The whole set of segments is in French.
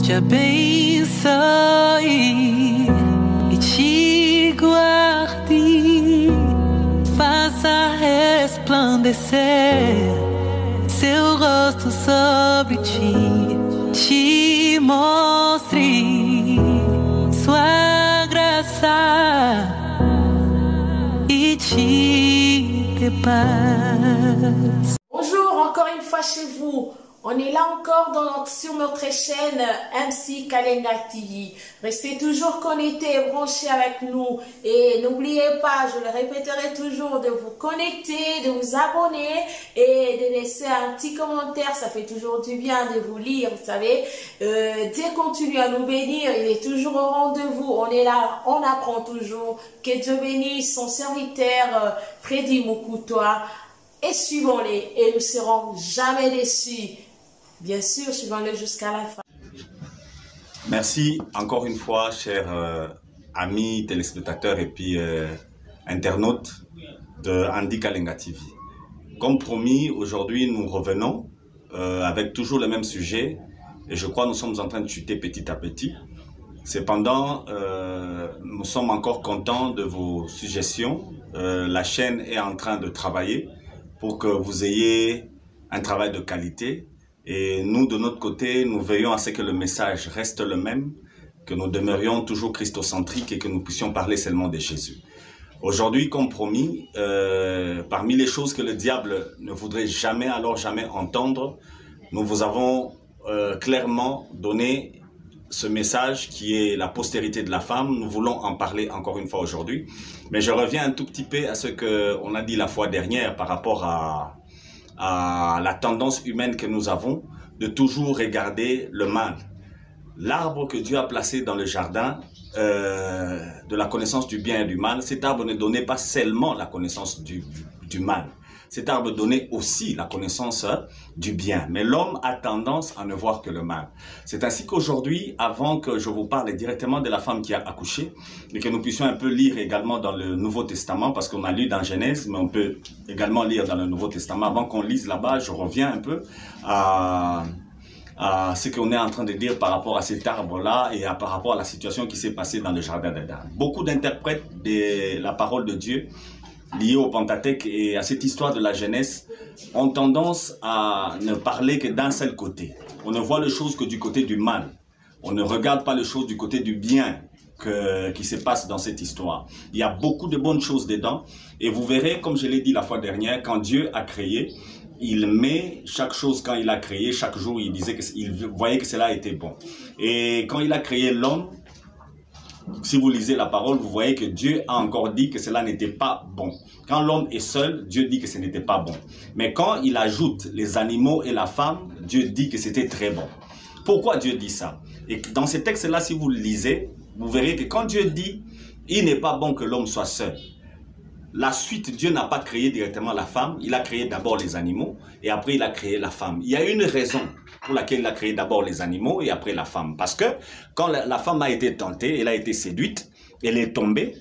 te abençoe e te guarde, faça resplandecer seu rosto sobre ti, te mostre sua graça e te dê paz. Bonjour, encore une fois chez vous. On est là encore sur notre chaîne MC Kalenga TV. Restez toujours connectés, branchés avec nous. Et n'oubliez pas, je le répéterai toujours, de vous connecter, de vous abonner et de laisser un petit commentaire. Ça fait toujours du bien de vous lire, vous savez. Dieu continue à nous bénir. Il est toujours au rendez-vous. On est là, on apprend toujours. Que Dieu bénisse son serviteur Freddy Moukoutoa. Et suivons-les et nous ne serons jamais déçus. Bien sûr, suivons-les jusqu'à la fin. Merci encore une fois, chers amis, téléspectateurs et puis internautes de Andy Kalenga TV. Comme promis, aujourd'hui nous revenons avec toujours le même sujet et je crois que nous sommes en train de chuter petit à petit. Cependant, nous sommes encore contents de vos suggestions. La chaîne est en train de travailler pour que vous ayez un travail de qualité. Et nous, de notre côté, nous veillons à ce que le message reste le même, que nous demeurions toujours christocentriques et que nous puissions parler seulement de Jésus. Aujourd'hui, comme promis, parmi les choses que le diable ne voudrait jamais, alors jamais entendre, nous vous avons clairement donné ce message qui est la postérité de la femme. Nous voulons en parler encore une fois aujourd'hui. Mais je reviens un tout petit peu à ce qu'on a dit la fois dernière par rapport à la tendance humaine que nous avons de toujours regarder le mal. L'arbre que Dieu a placé dans le jardin de la connaissance du bien et du mal, cet arbre ne donnait pas seulement la connaissance du mal. Cet arbre donnait aussi la connaissance du bien. Mais l'homme a tendance à ne voir que le mal. C'est ainsi qu'aujourd'hui, avant que je vous parle directement de la femme qui a accouché, et que nous puissions un peu lire également dans le Nouveau Testament, parce qu'on a lu dans Genèse, mais on peut également lire dans le Nouveau Testament. Avant qu'on lise là-bas, je reviens un peu à ce qu'on est en train de dire par rapport à cet arbre-là et par rapport à la situation qui s'est passée dans le jardin d'Éden. Beaucoup d'interprètes de la parole de Dieu liés au Pentateuque et à cette histoire de la Genèse ont tendance à ne parler que d'un seul côté. On ne voit les choses que du côté du mal. On ne regarde pas les choses du côté du bien qui se passe dans cette histoire. Il y a beaucoup de bonnes choses dedans et vous verrez, comme je l'ai dit la fois dernière, quand Dieu a créé, il met chaque chose quand il a créé, chaque jour il disait qu'il voyait que cela était bon. Et quand il a créé l'homme, si vous lisez la parole, vous voyez que Dieu a encore dit que cela n'était pas bon. Quand l'homme est seul, Dieu dit que ce n'était pas bon. Mais quand il ajoute les animaux et la femme, Dieu dit que c'était très bon. Pourquoi Dieu dit ça? Et dans ces textes-là, si vous le lisez, vous verrez que quand Dieu dit « il n'est pas bon que l'homme soit seul », la suite, Dieu n'a pas créé directement la femme, il a créé d'abord les animaux et après il a créé la femme. Il y a une raison pour laquelle il a créé d'abord les animaux et après la femme. Parce que quand la femme a été tentée, elle a été séduite, elle est tombée,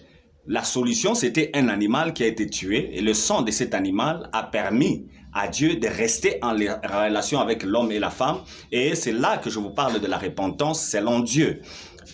la solution c'était un animal qui a été tué et le sang de cet animal a permis à Dieu de rester en relation avec l'homme et la femme. Et c'est là que je vous parle de la repentance selon Dieu.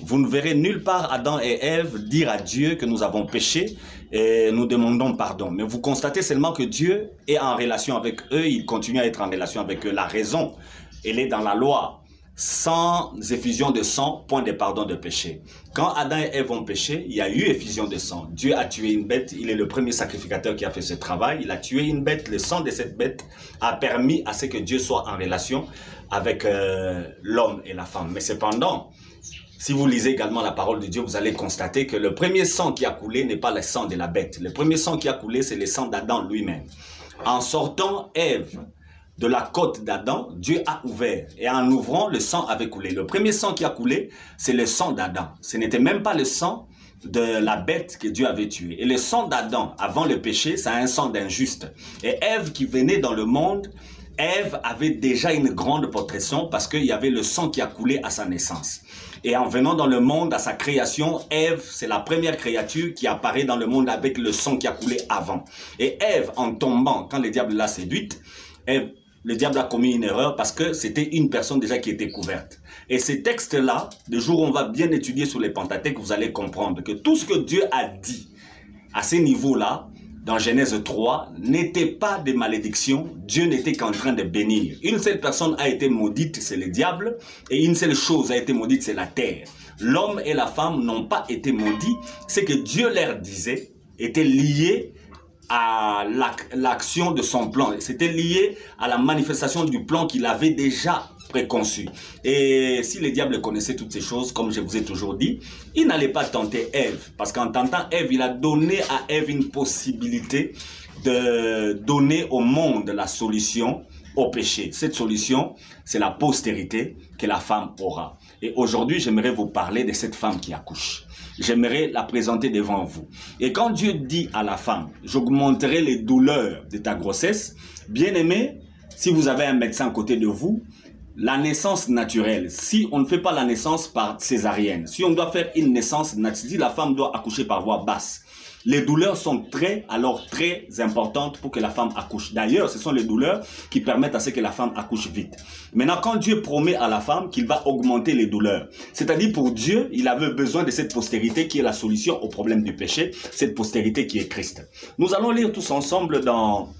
Vous ne verrez nulle part Adam et Ève dire à Dieu que nous avons péché et nous demandons pardon. Mais vous constatez seulement que Dieu est en relation avec eux, il continue à être en relation avec eux. La raison, elle est dans la loi. Sans effusion de sang, point de pardon de péché. Quand Adam et Ève ont péché, il y a eu effusion de sang. Dieu a tué une bête, il est le premier sacrificateur qui a fait ce travail. Il a tué une bête, le sang de cette bête a permis à ce que Dieu soit en relation avec l'homme et la femme. Mais cependant, si vous lisez également la parole de Dieu, vous allez constater que le premier sang qui a coulé n'est pas le sang de la bête. Le premier sang qui a coulé, c'est le sang d'Adam lui-même. En sortant Ève de la côte d'Adam, Dieu a ouvert. Et en ouvrant, le sang avait coulé. Le premier sang qui a coulé, c'est le sang d'Adam. Ce n'était même pas le sang de la bête que Dieu avait tuée. Et le sang d'Adam, avant le péché, c'est un sang d'injuste. Et Ève qui venait dans le monde, Ève avait déjà une grande protection parce qu'il y avait le sang qui a coulé à sa naissance. Et en venant dans le monde, à sa création, Ève, c'est la première créature qui apparaît dans le monde avec le sang qui a coulé avant. Et Ève, en tombant, quand le diable l'a séduite, Ève le diable a commis une erreur parce que c'était une personne déjà qui était couverte. Et ces textes-là, le jour où on va bien étudier sur les Pentateuques, vous allez comprendre que tout ce que Dieu a dit à ces niveaux-là, dans Genèse 3, n'était pas des malédictions. Dieu n'était qu'en train de bénir. Une seule personne a été maudite, c'est le diable, et une seule chose a été maudite, c'est la terre. L'homme et la femme n'ont pas été maudits. Ce que Dieu leur disait était lié à l'action de son plan. C'était lié à la manifestation du plan qu'il avait déjà préconçu. Et si le diable connaissait toutes ces choses, comme je vous ai toujours dit, il n'allait pas tenter Ève. Parce qu'en tentant Ève, il a donné à Ève une possibilité de donner au monde la solution au péché. Cette solution, c'est la postérité que la femme aura. Et aujourd'hui, j'aimerais vous parler de cette femme qui accouche. J'aimerais la présenter devant vous. Et quand Dieu dit à la femme, j'augmenterai les douleurs de ta grossesse, bien-aimé, si vous avez un médecin à côté de vous, la naissance naturelle, si on ne fait pas la naissance par césarienne, si on doit faire une naissance naturelle, si la femme doit accoucher par voie basse, les douleurs sont très importantes pour que la femme accouche. D'ailleurs, ce sont les douleurs qui permettent à ce que la femme accouche vite. Maintenant, quand Dieu promet à la femme qu'il va augmenter les douleurs, c'est-à-dire pour Dieu, il avait besoin de cette postérité qui est la solution au problème du péché, cette postérité qui est Christ. Nous allons lire tous ensemble dans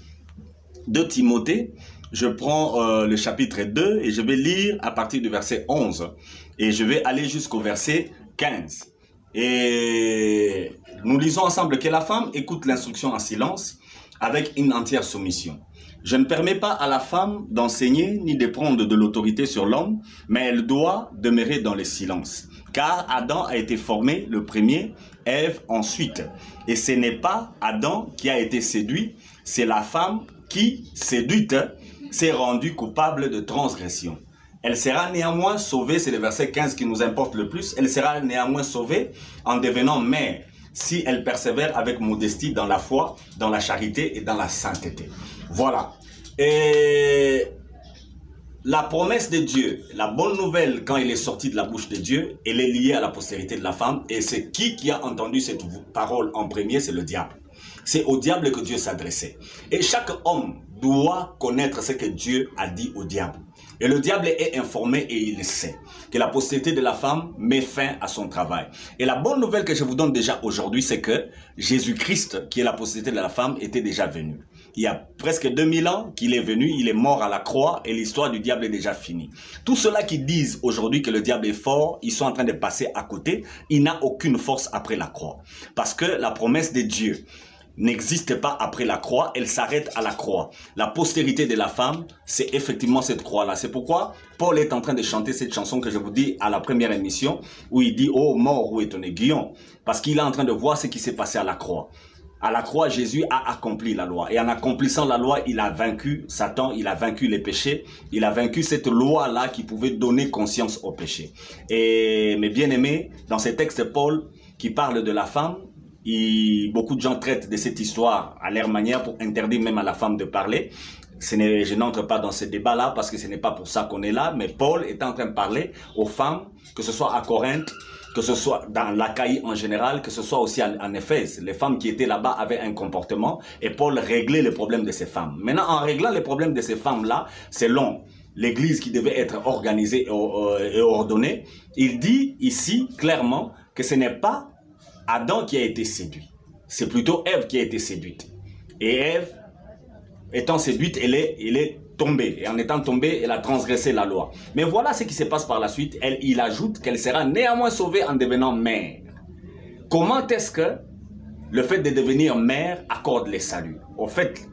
2 Timothée. Je prends le chapitre 2 et je vais lire à partir du verset 11 et je vais aller jusqu'au verset 15. Et nous lisons ensemble que la femme écoute l'instruction en silence avec une entière soumission. Je ne permets pas à la femme d'enseigner ni de prendre de l'autorité sur l'homme, mais elle doit demeurer dans le silence. Car Adam a été formé le premier, Ève ensuite. Et ce n'est pas Adam qui a été séduit, c'est la femme qui, séduite, s'est rendue coupable de transgression. Elle sera néanmoins sauvée, c'est le verset 15 qui nous importe le plus, elle sera néanmoins sauvée en devenant mère, si elle persévère avec modestie dans la foi, dans la charité et dans la sainteté. Voilà. Et la promesse de Dieu, la bonne nouvelle quand il est sorti de la bouche de Dieu, elle est liée à la postérité de la femme. Et c'est qui a entendu cette parole en premier? C'est le diable. C'est au diable que Dieu s'adressait. Et chaque homme doit connaître ce que Dieu a dit au diable. Et le diable est informé et il sait que la postérité de la femme met fin à son travail. Et la bonne nouvelle que je vous donne déjà aujourd'hui, c'est que Jésus-Christ, qui est la postérité de la femme, était déjà venu. Il y a presque 2000 ans qu'il est venu, il est mort à la croix et l'histoire du diable est déjà finie. Tous ceux-là qui disent aujourd'hui que le diable est fort, ils sont en train de passer à côté. Il n'a aucune force après la croix. Parce que la promesse de Dieu n'existe pas après la croix, elle s'arrête à la croix. La postérité de la femme, c'est effectivement cette croix-là. C'est pourquoi Paul est en train de chanter cette chanson que je vous dis à la première émission, où il dit « Oh mort, où est ton aiguillon ?» Parce qu'il est en train de voir ce qui s'est passé à la croix. À la croix, Jésus a accompli la loi. Et en accomplissant la loi, il a vaincu Satan, il a vaincu les péchés, il a vaincu cette loi-là qui pouvait donner conscience au péché. Et mes bien-aimés, dans ces textes, Paul, qui parle de la femme, beaucoup de gens traitent de cette histoire à leur manière pour interdire même à la femme de parler. Je n'entre pas dans ce débat-là parce que ce n'est pas pour ça qu'on est là, mais Paul est en train de parler aux femmes, que ce soit à Corinthe, que ce soit dans l'Achaïe en général, que ce soit aussi en Éphèse. Les femmes qui étaient là-bas avaient un comportement et Paul réglait les problèmes de ces femmes. Maintenant, en réglant les problèmes de ces femmes-là, selon l'Église qui devait être organisée et ordonnée, il dit ici clairement que ce n'est pas Adam qui a été séduit. C'est plutôt Ève qui a été séduite. Et Ève, étant séduite, elle est tombée. Et en étant tombée, elle a transgressé la loi. Mais voilà ce qui se passe par la suite. Il ajoute qu'elle sera néanmoins sauvée en devenant mère. Comment est-ce que le fait de devenir mère accorde les saluts? Au fait,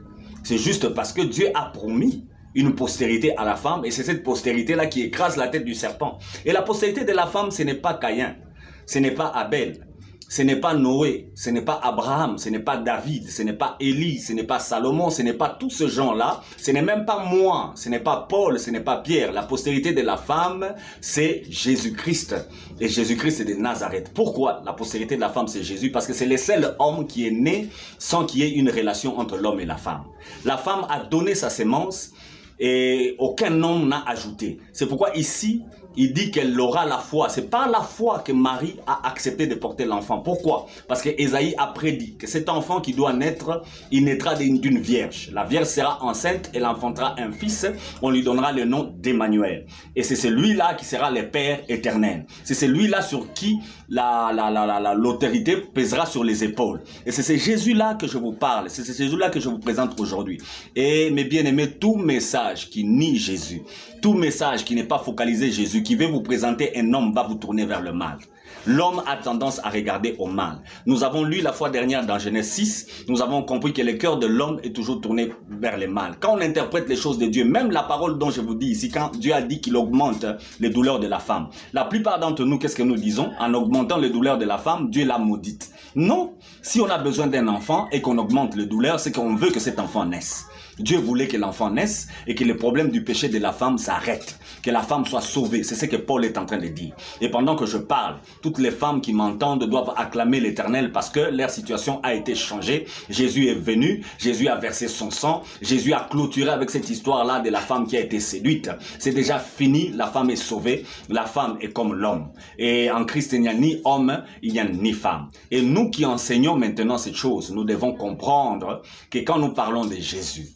c'est juste parce que Dieu a promis une postérité à la femme. Et c'est cette postérité-là qui écrase la tête du serpent. Et la postérité de la femme, ce n'est pas Caïn. Ce n'est pas Abel. Ce n'est pas Noé, ce n'est pas Abraham, ce n'est pas David, ce n'est pas Élie, ce n'est pas Salomon, ce n'est pas tous ces gens-là, ce n'est même pas moi, ce n'est pas Paul, ce n'est pas Pierre. La postérité de la femme, c'est Jésus-Christ. Et Jésus-Christ est de Nazareth. Pourquoi la postérité de la femme, c'est Jésus? Parce que c'est le seul homme qui est né sans qu'il y ait une relation entre l'homme et la femme. La femme a donné sa sémence et aucun homme n'a ajouté. C'est pourquoi ici, il dit qu'elle aura la foi. C'est par la foi que Marie a accepté de porter l'enfant. Pourquoi? Parce que Ésaïe a prédit que cet enfant qui doit naître, il naîtra d'une vierge. La vierge sera enceinte, elle enfantera un fils, on lui donnera le nom d'Emmanuel. Et c'est celui-là qui sera le Père éternel. C'est celui-là sur qui l'autorité pèsera sur les épaules. Et c'est ce Jésus-là que je vous parle, c'est ce Jésus-là que je vous présente aujourd'hui. Et mes bien-aimés, tout message qui nie Jésus, tout message qui n'est pas focalisé Jésus, qui veut vous présenter un homme, va vous tourner vers le mal. L'homme a tendance à regarder au mal. Nous avons lu la fois dernière dans Genèse 6, nous avons compris que le cœur de l'homme est toujours tourné vers le mal. Quand on interprète les choses de Dieu, même la parole dont je vous dis ici, quand Dieu a dit qu'il augmente les douleurs de la femme, la plupart d'entre nous, qu'est-ce que nous disons? En augmentant les douleurs de la femme, Dieu l'a maudite. Non, si on a besoin d'un enfant et qu'on augmente les douleurs, c'est qu'on veut que cet enfant naisse. Dieu voulait que l'enfant naisse et que le problème du péché de la femme s'arrête, que la femme soit sauvée. C'est ce que Paul est en train de dire. Et pendant que je parle, toutes les femmes qui m'entendent doivent acclamer l'Éternel parce que leur situation a été changée. Jésus est venu, Jésus a versé son sang, Jésus a clôturé avec cette histoire-là de la femme qui a été séduite. C'est déjà fini, la femme est sauvée, la femme est comme l'homme. Et en Christ, il n'y a ni homme, il n'y a ni femme. Et nous qui enseignons maintenant cette chose, nous devons comprendre que quand nous parlons de Jésus,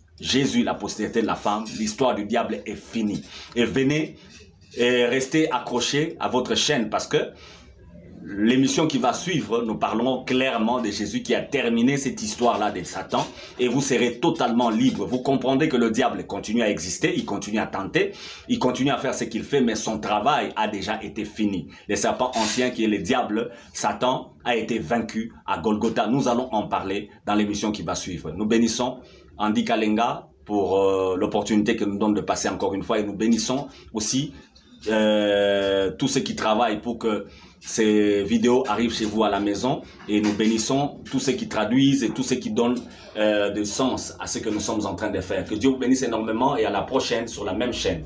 la postérité de la femme, l'histoire du diable est finie. Et venez et restez accrochés à votre chaîne parce que l'émission qui va suivre, nous parlons clairement de Jésus qui a terminé cette histoire-là de Satan et vous serez totalement libre. Vous comprendrez que le diable continue à exister, il continue à tenter, il continue à faire ce qu'il fait, mais son travail a déjà été fini. Le serpent ancien qui est le diable, Satan, a été vaincu à Golgotha. Nous allons en parler dans l'émission qui va suivre. Nous bénissons Andy Kalenga pour l'opportunité que nous donne de passer encore une fois et nous bénissons aussi tous ceux qui travaillent pour que ces vidéos arrivent chez vous à la maison et nous bénissons tous ceux qui traduisent et tous ceux qui donnent de sens à ce que nous sommes en train de faire. Que Dieu vous bénisse énormément et à la prochaine sur la même chaîne.